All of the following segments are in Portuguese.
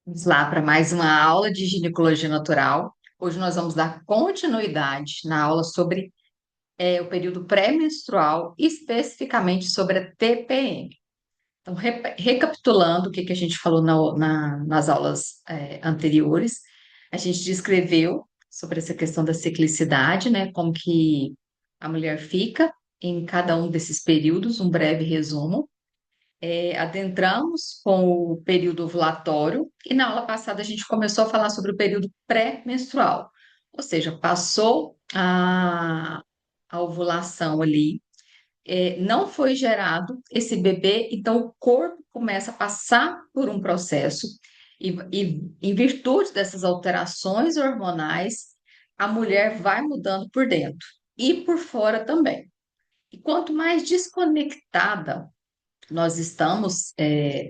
Vamos lá para mais uma aula de ginecologia natural. Hoje nós vamos dar continuidade na aula sobre o período pré-menstrual, especificamente sobre a TPM. Então, recapitulando o que a gente falou nas aulas anteriores, a gente descreveu sobre essa questão da ciclicidade, né? Como que a mulher fica em cada um desses períodos, um breve resumo. Adentramos com o período ovulatório e na aula passada a gente começou a falar sobre o período pré-menstrual, ou seja, passou a ovulação ali, não foi gerado esse bebê, então o corpo começa a passar por um processo e em virtude dessas alterações hormonais, a mulher vai mudando por dentro e por fora também. E quanto mais desconectada nós estamos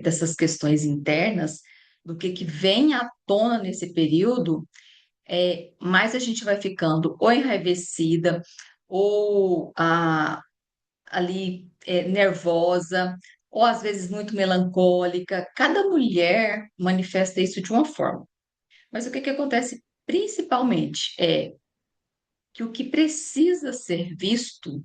dessas questões internas, do que vem à tona nesse período, mais a gente vai ficando ou enraivecida ou ali nervosa, ou às vezes muito melancólica. Cada mulher manifesta isso de uma forma. Mas o que acontece principalmente é que o que precisa ser visto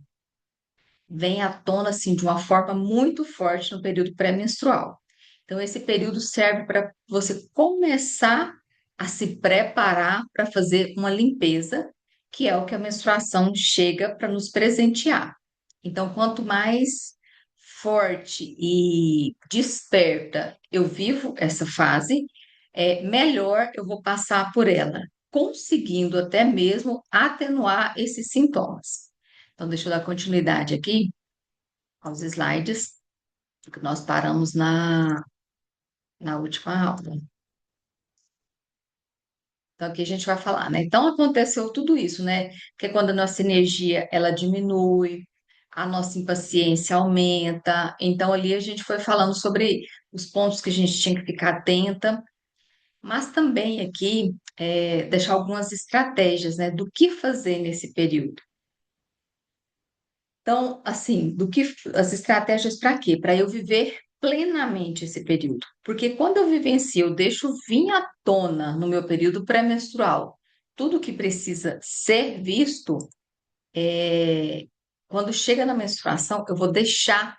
vem à tona assim de uma forma muito forte no período pré-menstrual. Então, esse período serve para você começar a se preparar para fazer uma limpeza, que é o que a menstruação chega para nos presentear. Então, quanto mais forte e desperta eu vivo essa fase, melhor eu vou passar por ela, conseguindo até mesmo atenuar esses sintomas. Então, deixa eu dar continuidade aqui aos slides, que nós paramos na última aula. Então, aqui a gente vai falar, né? Então, aconteceu tudo isso, né? Que é quando a nossa energia, ela diminui, a nossa impaciência aumenta. Então, ali a gente foi falando sobre os pontos que a gente tinha que ficar atenta, mas também aqui deixar algumas estratégias, né? Do que fazer nesse período. Então, assim, do que as estratégias para quê? Para eu viver plenamente esse período. Porque quando eu vivencio, eu deixo vir à tona no meu período pré-menstrual tudo que precisa ser visto, é, quando chega na menstruação, eu vou deixar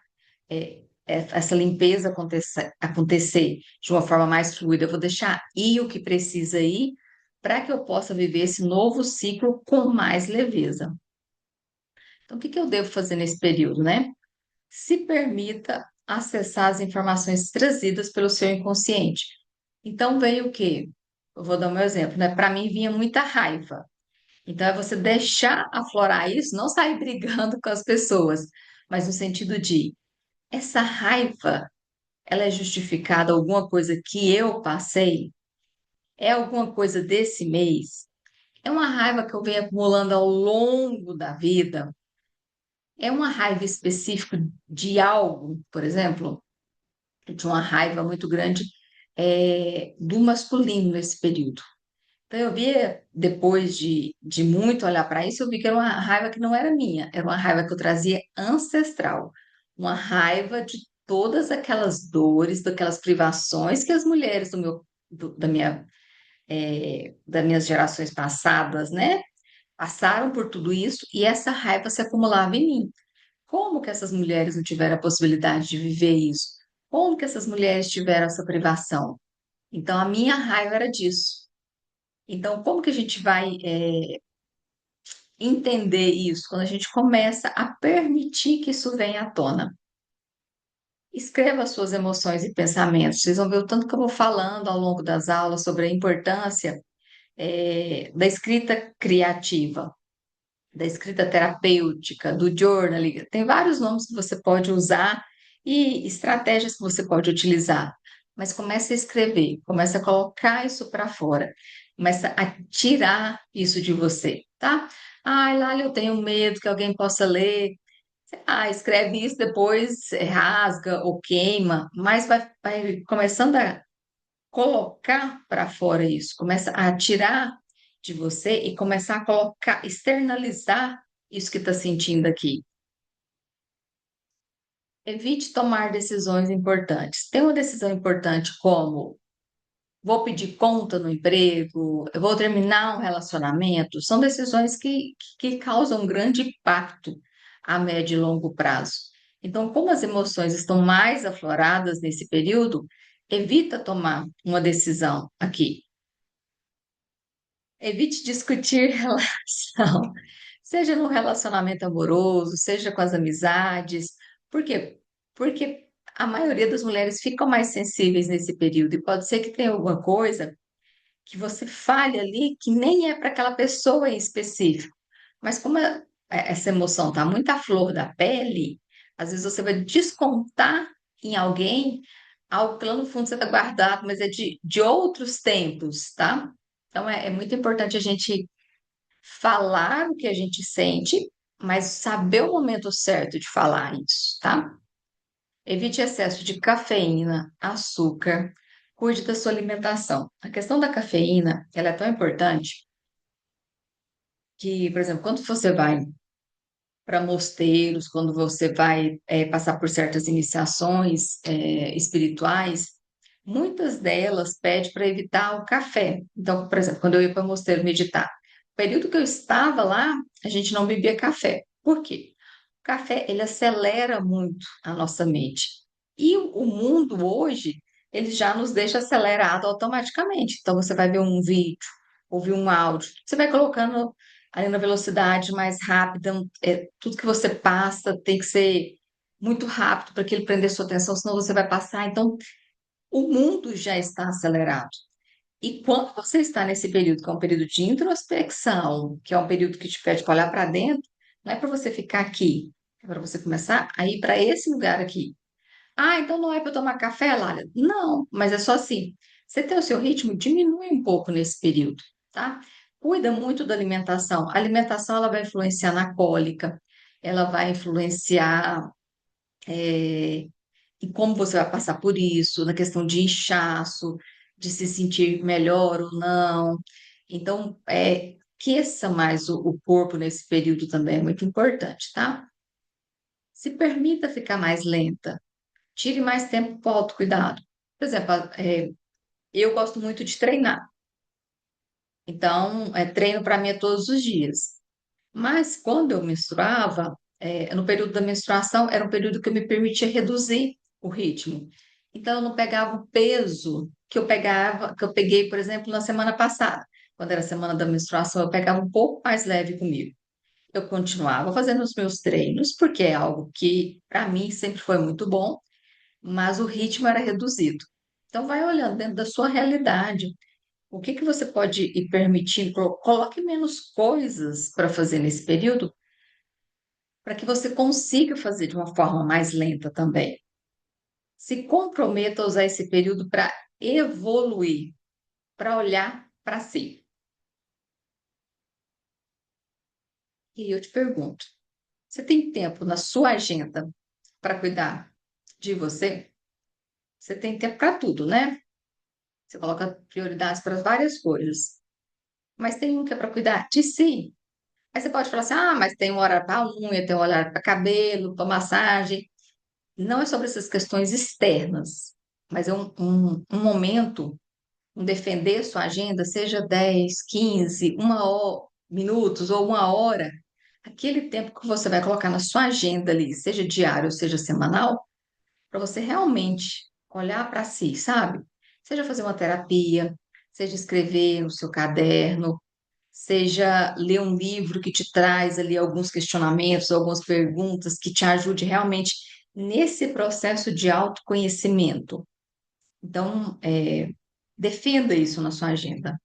essa limpeza acontecer de uma forma mais fluida, eu vou deixar ir o que precisa ir para que eu possa viver esse novo ciclo com mais leveza. Então, o que eu devo fazer nesse período, né? Se permita acessar as informações trazidas pelo seu inconsciente. Então, veio o quê? Eu vou dar o meu exemplo, né? Para mim, vinha muita raiva. Então, é você deixar aflorar isso, não sair brigando com as pessoas, mas no sentido de essa raiva, ela é justificada alguma coisa que eu passei? É alguma coisa desse mês? É uma raiva que eu venho acumulando ao longo da vida? É uma raiva específica de algo, por exemplo? Eu tinha uma raiva muito grande do masculino nesse período. Então, eu via, depois de muito olhar para isso, eu vi que era uma raiva que não era minha, era uma raiva que eu trazia ancestral, uma raiva de todas aquelas dores, daquelas privações que as mulheres das minhas gerações passadas, né, passaram por tudo isso e essa raiva se acumulava em mim. Como que essas mulheres não tiveram a possibilidade de viver isso? Como que essas mulheres tiveram essa privação? Então, a minha raiva era disso. Então, como que a gente vai entender isso? Quando a gente começa a permitir que isso venha à tona. Escreva as suas emoções e pensamentos. Vocês vão ver o tanto que eu vou falando ao longo das aulas sobre a importância da escrita criativa, da escrita terapêutica, do journaling. Tem vários nomes que você pode usar e estratégias que você pode utilizar. Mas comece a escrever, comece a colocar isso para fora, comece a tirar isso de você, tá? Ai, Lália, eu tenho medo que alguém possa ler. Escreve isso, depois rasga ou queima, mas vai começando a colocar para fora isso, começa a tirar de você e começar a colocar, externalizar isso que está sentindo aqui. Evite tomar decisões importantes. Tem uma decisão importante como vou pedir conta no emprego, eu vou terminar um relacionamento, são decisões que causam grande impacto a médio e longo prazo. Então, como as emoções estão mais afloradas nesse período, evita tomar uma decisão aqui. Evite discutir relação, seja no relacionamento amoroso, seja com as amizades. Por quê? Porque a maioria das mulheres ficam mais sensíveis nesse período e pode ser que tenha alguma coisa que você fale ali que nem é para aquela pessoa em específico. Mas como essa emoção está muito à flor da pele, às vezes você vai descontar em alguém algo que lá no fundo você está guardado, mas é de outros tempos, tá? Então é muito importante a gente falar o que a gente sente, mas saber o momento certo de falar isso, tá? Evite excesso de cafeína, açúcar, cuide da sua alimentação. A questão da cafeína, ela é tão importante que, por exemplo, quando você vai para mosteiros, quando você vai passar por certas iniciações espirituais, muitas delas pedem para evitar o café. Então, por exemplo, quando eu ia para o mosteiro meditar, o período que eu estava lá, a gente não bebia café. Por quê? O café, ele acelera muito a nossa mente. E o mundo hoje, ele já nos deixa acelerado automaticamente. Então, você vai ver um vídeo, ouvir um áudio, você vai colocando ali na velocidade mais rápida, tudo que você passa tem que ser muito rápido para que ele prender sua atenção, senão você vai passar. Então, o mundo já está acelerado. E quando você está nesse período, que é um período de introspecção, que é um período que te pede para olhar para dentro, não é para você ficar aqui, é para você começar a ir para esse lugar aqui. Ah, então não é para tomar café, Lália? Não, mas é só assim. Você tem o seu ritmo, diminui um pouco nesse período, tá? Cuida muito da alimentação. A alimentação ela vai influenciar na cólica, ela vai influenciar em como você vai passar por isso, na questão de inchaço, de se sentir melhor ou não. Então, aqueça mais o corpo nesse período também é muito importante, tá? Se permita ficar mais lenta. Tire mais tempo para o autocuidado. Por exemplo, eu gosto muito de treinar. Então, treino para mim é todos os dias. Mas quando eu menstruava, no período da menstruação, era um período que eu me permitia reduzir o ritmo. Então, eu não pegava o peso que eu pegava, que eu peguei, por exemplo, na semana passada. Quando era a semana da menstruação, eu pegava um pouco mais leve comigo. Eu continuava fazendo os meus treinos, porque é algo que, para mim, sempre foi muito bom, mas o ritmo era reduzido. Então, vai olhando dentro da sua realidade. O que que você pode ir permitindo? Coloque menos coisas para fazer nesse período, para que você consiga fazer de uma forma mais lenta também. Se comprometa a usar esse período para evoluir, para olhar para si. E eu te pergunto: você tem tempo na sua agenda para cuidar de você? Você tem tempo para tudo, né? Você coloca prioridades para várias coisas. Mas tem um que é para cuidar de si. Aí você pode falar assim: ah, mas tem um horário para unha, tem um horário para cabelo, para massagem. Não é sobre essas questões externas, mas é um momento, um defender sua agenda, seja 10, 15, uma hora, minutos ou uma hora, aquele tempo que você vai colocar na sua agenda ali, seja diário ou seja semanal, para você realmente olhar para si, sabe? Seja fazer uma terapia, seja escrever no seu caderno, seja ler um livro que te traz ali alguns questionamentos, algumas perguntas que te ajude realmente nesse processo de autoconhecimento. Então, defenda isso na sua agenda.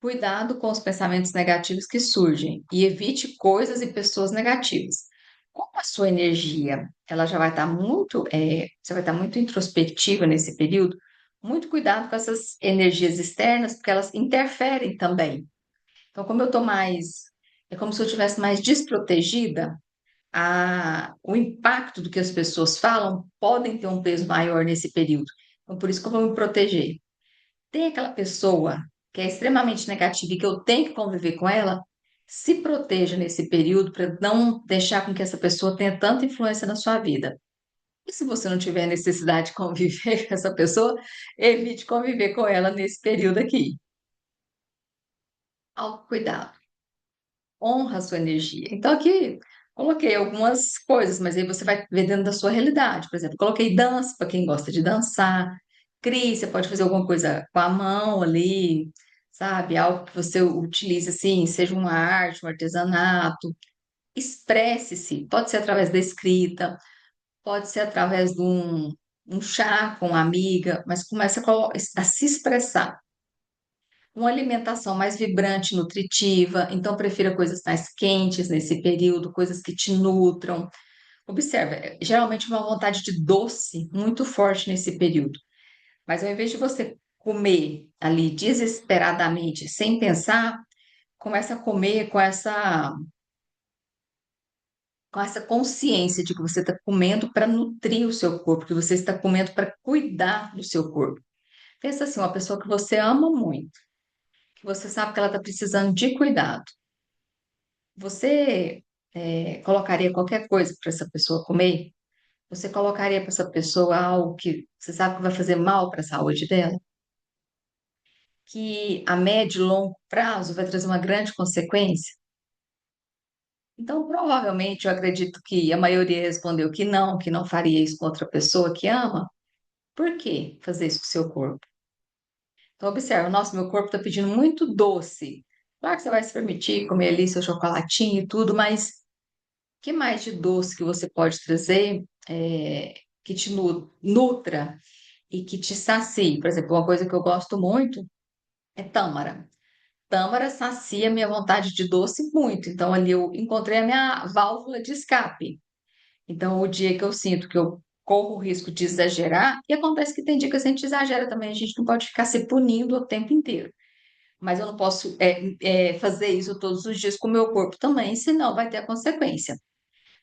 Cuidado com os pensamentos negativos que surgem e evite coisas e pessoas negativas. Como a sua energia, ela já vai estar muito, você vai estar muito introspectiva nesse período, muito cuidado com essas energias externas, porque elas interferem também. Então, como eu estou mais, é como se eu estivesse mais desprotegida, o impacto do que as pessoas falam podem ter um peso maior nesse período. Então, por isso que eu vou me proteger. Tem aquela pessoa que é extremamente negativa e que eu tenho que conviver com ela, se proteja nesse período para não deixar com que essa pessoa tenha tanta influência na sua vida. E se você não tiver necessidade de conviver com essa pessoa, evite conviver com ela nesse período aqui. Autocuidado, honra a sua energia. Então, aqui coloquei algumas coisas, mas aí você vai ver dentro da sua realidade. Por exemplo, coloquei dança para quem gosta de dançar. Crie, você pode fazer alguma coisa com a mão ali, sabe? Algo que você utilize assim, seja uma arte, um artesanato. Expresse-se, pode ser através da escrita, pode ser através de um chá com uma amiga, mas comece a se expressar. Uma alimentação mais vibrante, nutritiva, então prefira coisas mais quentes nesse período, coisas que te nutram. Observa, geralmente uma vontade de doce muito forte nesse período, mas ao invés de você comer ali desesperadamente, sem pensar, começa a comer com essa consciência de que você está comendo para nutrir o seu corpo, que você está comendo para cuidar do seu corpo. Pensa assim, uma pessoa que você ama muito, que você sabe que ela está precisando de cuidado. Você colocaria qualquer coisa para essa pessoa comer? Você colocaria para essa pessoa algo que você sabe que vai fazer mal para a saúde dela? Que a médio e longo prazo vai trazer uma grande consequência? Então, provavelmente, eu acredito que a maioria respondeu que não faria isso com outra pessoa que ama. Por que fazer isso com o seu corpo? Então, observa, nossa, meu corpo está pedindo muito doce. Claro que você vai se permitir comer ali seu chocolatinho e tudo, mas que mais de doce que você pode trazer que te nutra e que te sacie? Por exemplo, uma coisa que eu gosto muito é tâmara. Tâmara sacia minha vontade de doce muito. Então, ali eu encontrei a minha válvula de escape. Então, o dia que eu sinto que eu corro o risco de exagerar, e acontece que tem dia que a gente exagera também, a gente não pode ficar se punindo o tempo inteiro. Mas eu não posso fazer isso todos os dias com o meu corpo também, senão vai ter a consequência.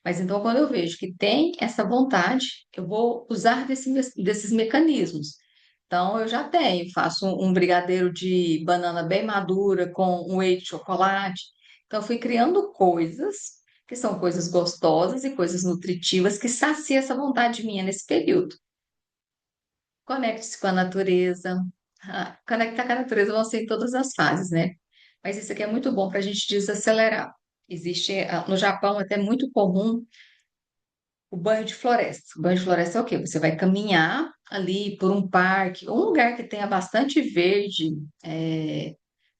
Mas então, quando eu vejo que tem essa vontade, eu vou usar desses mecanismos. Então, eu já tenho, faço um brigadeiro de banana bem madura com um whey de chocolate. Então, eu fui criando coisas que são coisas gostosas e coisas nutritivas que saciam essa vontade minha nesse período. Conecte-se com a natureza. Conectar com a natureza vão ser em todas as fases, né? Mas isso aqui é muito bom para a gente desacelerar. Existe, no Japão, até muito comum o banho de floresta. O banho de floresta é o quê? Você vai caminhar ali por um parque, ou um lugar que tenha bastante verde,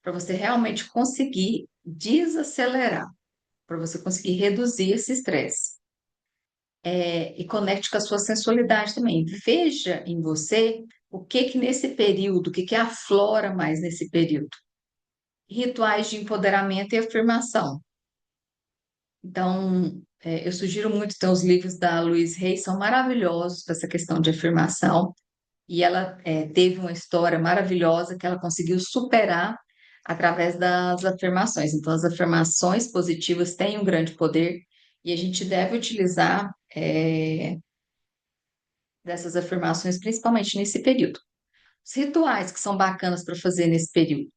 para você realmente conseguir desacelerar, para você conseguir reduzir esse estresse. E conecte com a sua sensualidade também. Veja em você o que que nesse período, o que que aflora mais nesse período. Rituais de empoderamento e afirmação. Então, eu sugiro muito ter os livros da Louise Hay, são maravilhosos para essa questão de afirmação. E ela teve uma história maravilhosa que ela conseguiu superar através das afirmações. Então, as afirmações positivas têm um grande poder e a gente deve utilizar dessas afirmações, principalmente nesse período. Os rituais que são bacanas para fazer nesse período.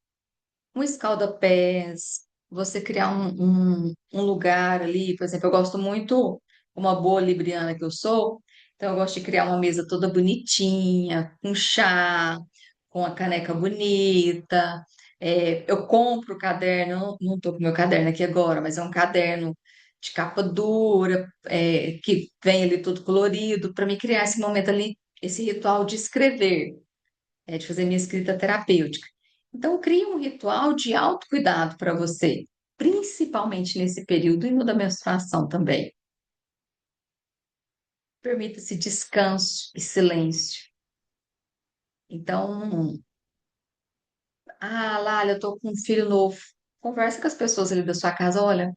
Um escalda-pés, você criar um lugar ali, por exemplo, eu gosto muito, uma boa libriana que eu sou, então eu gosto de criar uma mesa toda bonitinha, com chá, com a caneca bonita. Eu compro o caderno, não estou com meu caderno aqui agora, mas é um caderno de capa dura, que vem ali todo colorido, para me criar esse momento ali, esse ritual de escrever, de fazer minha escrita terapêutica. Então, crie um ritual de autocuidado para você, principalmente nesse período e no da menstruação também. Permita-se descanso e silêncio. Então, Lália, eu tô com um filho novo. Conversa com as pessoas ali da sua casa. Olha,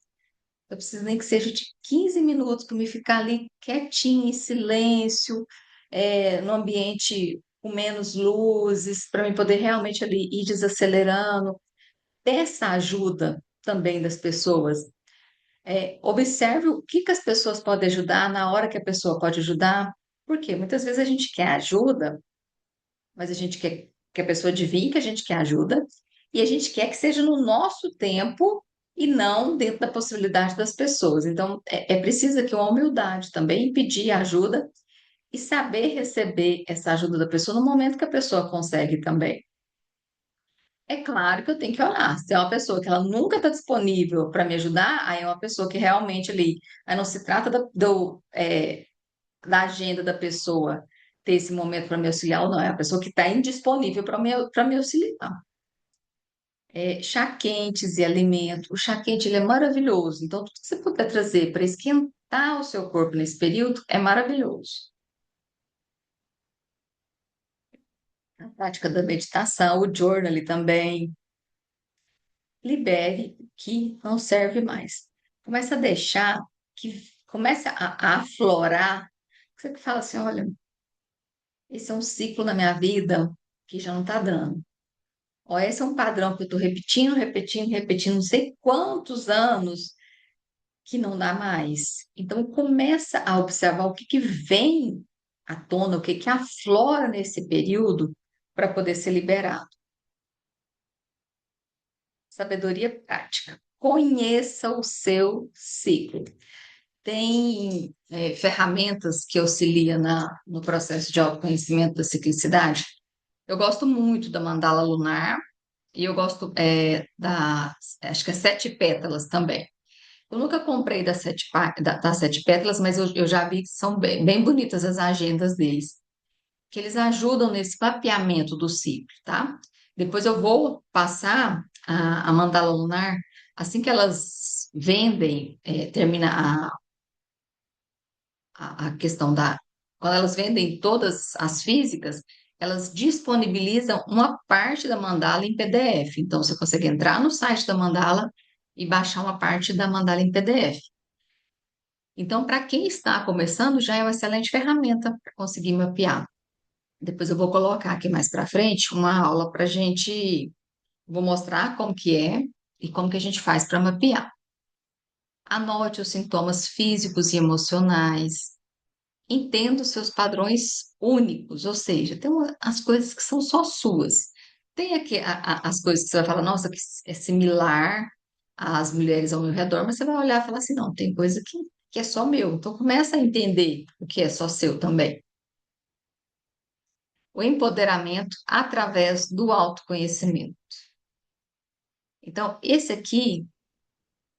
eu preciso nem que seja de 15 minutos para me ficar ali quietinho, em silêncio, no ambiente com menos luzes, para mim poder realmente ali ir desacelerando. Peça ajuda também das pessoas. Observe o que que as pessoas podem ajudar na hora que a pessoa pode ajudar. Porque muitas vezes a gente quer ajuda, mas a gente quer que a pessoa adivinhe que a gente quer ajuda, e a gente quer que seja no nosso tempo e não dentro da possibilidade das pessoas. Então, é preciso aqui uma humildade também, pedir ajuda e saber receber essa ajuda da pessoa no momento que a pessoa consegue também. É claro que eu tenho que olhar. Se é uma pessoa que ela nunca está disponível para me ajudar, aí é uma pessoa que realmente ali. Aí não se trata da agenda da pessoa ter esse momento para me auxiliar ou não, é a pessoa que está indisponível para me auxiliar. Chá quentes e alimento. O chá quente ele é maravilhoso. Então, tudo que você puder trazer para esquentar o seu corpo nesse período é maravilhoso. A prática da meditação, o journaling também. Libere o que não serve mais. Começa a deixar que comece a aflorar. Você fala assim, olha, esse é um ciclo na minha vida que já não está dando. Ó, esse é um padrão que eu estou repetindo, repetindo, repetindo, não sei quantos anos que não dá mais. Então começa a observar o que que vem à tona, o que que aflora nesse período para poder ser liberado. Sabedoria prática. Conheça o seu ciclo. Tem ferramentas que auxiliam no processo de autoconhecimento da ciclicidade. Eu gosto muito da mandala lunar e eu gosto acho que é sete pétalas também. Eu nunca comprei das sete pétalas, mas eu já vi que são bem bonitas as agendas deles, que eles ajudam nesse mapeamento do ciclo, tá? Depois eu vou passar a mandala lunar, assim que elas vendem, termina a questão da. Quando elas vendem todas as físicas, elas disponibilizam uma parte da mandala em PDF. Então, você consegue entrar no site da mandala e baixar uma parte da mandala em PDF. Então, para quem está começando, já é uma excelente ferramenta para conseguir mapear. Depois eu vou colocar aqui mais para frente uma aula para a gente. Vou mostrar como que é e como que a gente faz para mapear. Anote os sintomas físicos e emocionais. Entenda os seus padrões únicos, ou seja, tem as coisas que são só suas. Tem aqui as coisas que você vai falar, nossa, que é similar às mulheres ao meu redor, mas você vai olhar e falar assim, não, tem coisa que é só meu. Então começa a entender o que é só seu também. O empoderamento através do autoconhecimento. Então, esse aqui,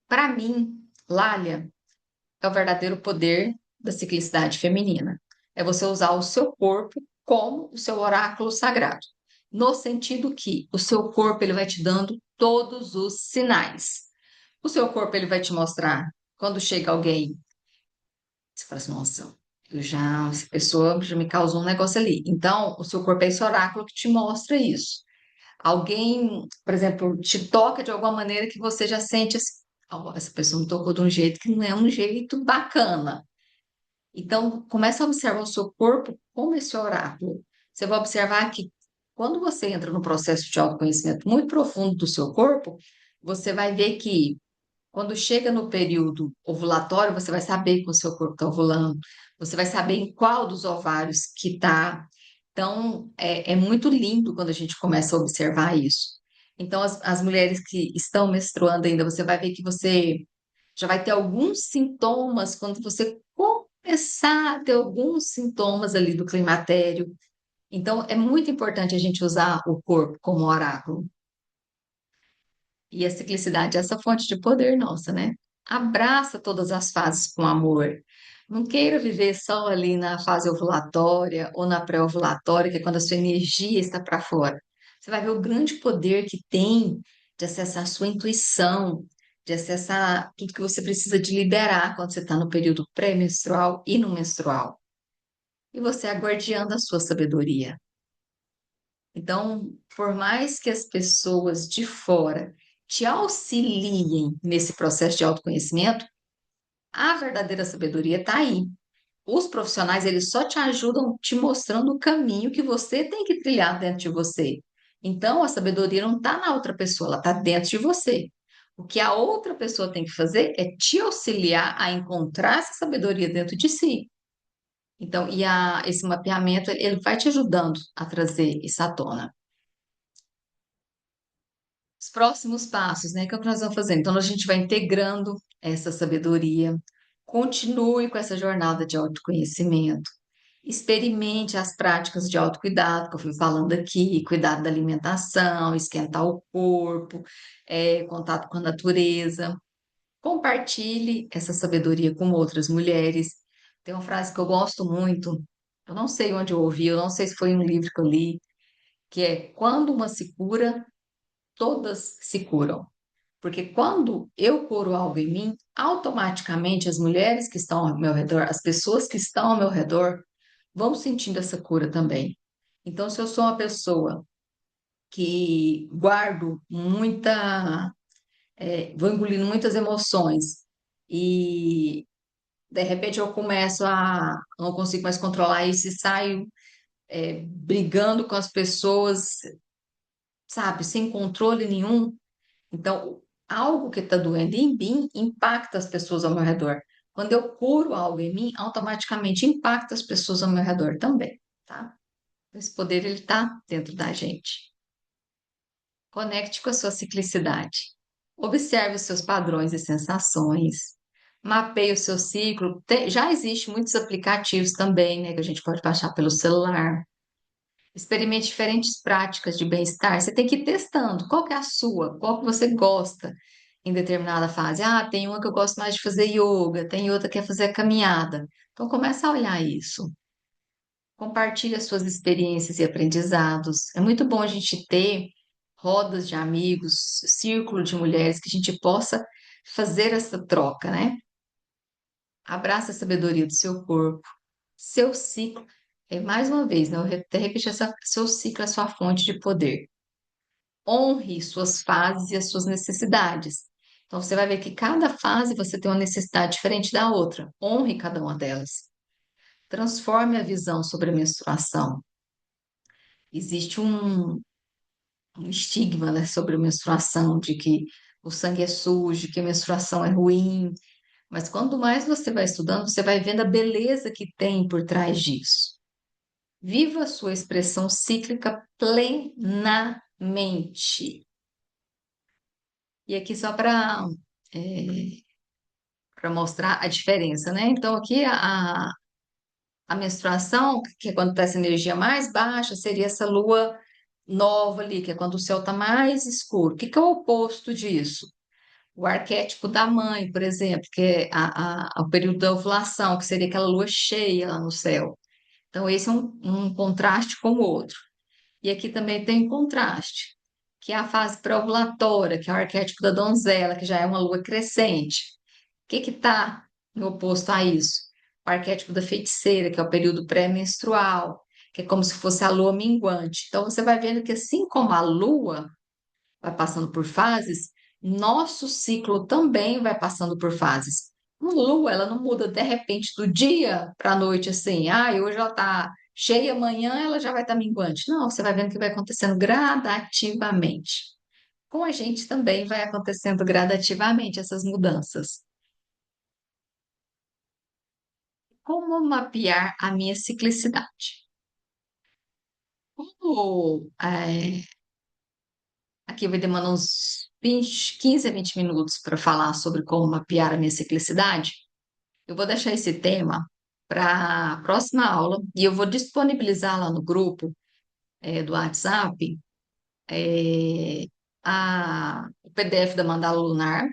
para mim, Lália, é o verdadeiro poder da ciclicidade feminina. É você usar o seu corpo como o seu oráculo sagrado, no sentido que o seu corpo ele vai te dando todos os sinais. O seu corpo ele vai te mostrar quando chega alguém, você fala assim, nossa, essa pessoa já me causou um negócio ali. Então, o seu corpo é esse oráculo que te mostra isso. Alguém, por exemplo, te toca de alguma maneira que você já sente assim, "Oh, essa pessoa me tocou de um jeito que não é um jeito bacana. Então, começa a observar o seu corpo como esse oráculo. Você vai observar que quando você entra no processo de autoconhecimento muito profundo do seu corpo, você vai ver que quando chega no período ovulatório, você vai saber que o seu corpo está ovulando, você vai saber em qual dos ovários que está. Então, é muito lindo quando a gente começa a observar isso. Então, as mulheres que estão menstruando ainda, você vai ver que você já vai ter alguns sintomas quando você começar a ter alguns sintomas ali do climatério. Então, é muito importante a gente usar o corpo como oráculo. E a ciclicidade é essa fonte de poder nossa, né? Abraça todas as fases com amor. Não queira viver só ali na fase ovulatória ou na pré-ovulatória, que é quando a sua energia está para fora. Você vai ver o grande poder que tem de acessar a sua intuição, de acessar tudo que você precisa de liberar quando você está no período pré-menstrual e no menstrual. E você é a guardiã da sua sabedoria. Então, por mais que as pessoas de fora te auxiliem nesse processo de autoconhecimento, a verdadeira sabedoria está aí. Os profissionais, eles só te ajudam te mostrando o caminho que você tem que trilhar dentro de você. Então, a sabedoria não está na outra pessoa, ela está dentro de você. O que a outra pessoa tem que fazer é te auxiliar a encontrar essa sabedoria dentro de si. Então, esse mapeamento, ele vai te ajudando a trazer isso à tona. Os próximos passos, né? Que é o que nós vamos fazer? Então, a gente vai integrando essa sabedoria, continue com essa jornada de autoconhecimento. Experimente as práticas de autocuidado, que eu fui falando aqui, cuidado da alimentação, esquentar o corpo, contato com a natureza. Compartilhe essa sabedoria com outras mulheres. Tem uma frase que eu gosto muito, eu não sei onde eu ouvi, eu não sei se foi em um livro que eu li, que é: quando uma se cura, todas se curam. Porque quando eu curo algo em mim, automaticamente as mulheres que estão ao meu redor, as pessoas que estão ao meu redor, vão sentindo essa cura também. Então, se eu sou uma pessoa que guardo muita, vou engolindo muitas emoções e de repente eu começo a não consigo mais controlar isso e saio brigando com as pessoas, sabe, sem controle nenhum. Então, algo que está doendo em mim impacta as pessoas ao meu redor. Quando eu curo algo em mim, automaticamente impacta as pessoas ao meu redor também, tá? Esse poder ele está dentro da gente. Conecte com a sua ciclicidade. Observe os seus padrões e sensações. Mapeie o seu ciclo. Já existem muitos aplicativos também, né, que a gente pode baixar pelo celular. Experimente diferentes práticas de bem-estar. Você tem que ir testando. Qual que é a sua? Qual que você gosta em determinada fase? Ah, tem uma que eu gosto mais de fazer yoga, tem outra que é fazer caminhada. Então começa a olhar isso. Compartilhe as suas experiências e aprendizados. É muito bom a gente ter rodas de amigos, círculo de mulheres que a gente possa fazer essa troca, né? Abraça a sabedoria do seu corpo, seu ciclo. Mais uma vez, né? Eu até repeti seu ciclo é a sua fonte de poder. Honre suas fases e as suas necessidades. Então, você vai ver que cada fase você tem uma necessidade diferente da outra. Honre cada uma delas. Transforme a visão sobre a menstruação. Existe um estigma, né, sobre a menstruação, de que o sangue é sujo, que a menstruação é ruim. Mas quanto mais você vai estudando, você vai vendo a beleza que tem por trás disso. Viva a sua expressão cíclica plenamente. E aqui só para mostrar a diferença, né? Então, aqui a menstruação, que é quando está essa energia mais baixa, seria essa lua nova ali, que é quando o céu está mais escuro. O que que é o oposto disso? O arquétipo da mãe, por exemplo, que é o período da ovulação, que seria aquela lua cheia lá no céu. Então, esse é um contraste com o outro. E aqui também tem um contraste, que é a fase pré-ovulatória, que é o arquétipo da donzela, que já é uma lua crescente. O que está no oposto a isso? O arquétipo da feiticeira, que é o período pré-menstrual, que é como se fosse a lua minguante. Então, você vai vendo que assim como a lua vai passando por fases, nosso ciclo também vai passando por fases. A lua, ela não muda de repente do dia para a noite assim, hoje ela está cheia, amanhã ela já vai estar minguante. Não, você vai vendo que vai acontecendo gradativamente. Com a gente também vai acontecendo gradativamente essas mudanças. Como mapear a minha ciclicidade? Aqui vai demorar uns 20, 15 a 20 minutos para falar sobre como mapear a minha ciclicidade. Eu vou deixar esse tema para a próxima aula e eu vou disponibilizar lá no grupo do WhatsApp o PDF da mandala lunar,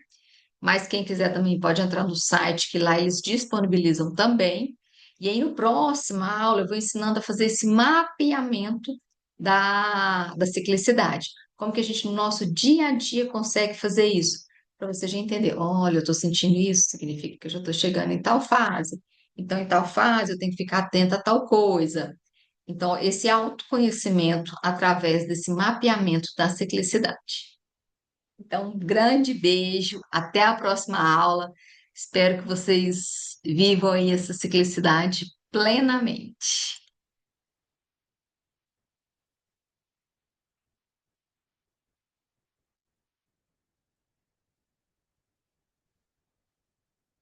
mas quem quiser também pode entrar no site, que lá eles disponibilizam também. E aí, no próxima aula, eu vou ensinando a fazer esse mapeamento da ciclicidade. Como que a gente, no nosso dia a dia, consegue fazer isso? Para você já entender, olha, eu estou sentindo isso, significa que eu já estou chegando em tal fase. Então, em tal fase, eu tenho que ficar atenta a tal coisa. Então, esse autoconhecimento através desse mapeamento da ciclicidade. Então, um grande beijo, até a próxima aula. Espero que vocês vivam aí essa ciclicidade plenamente.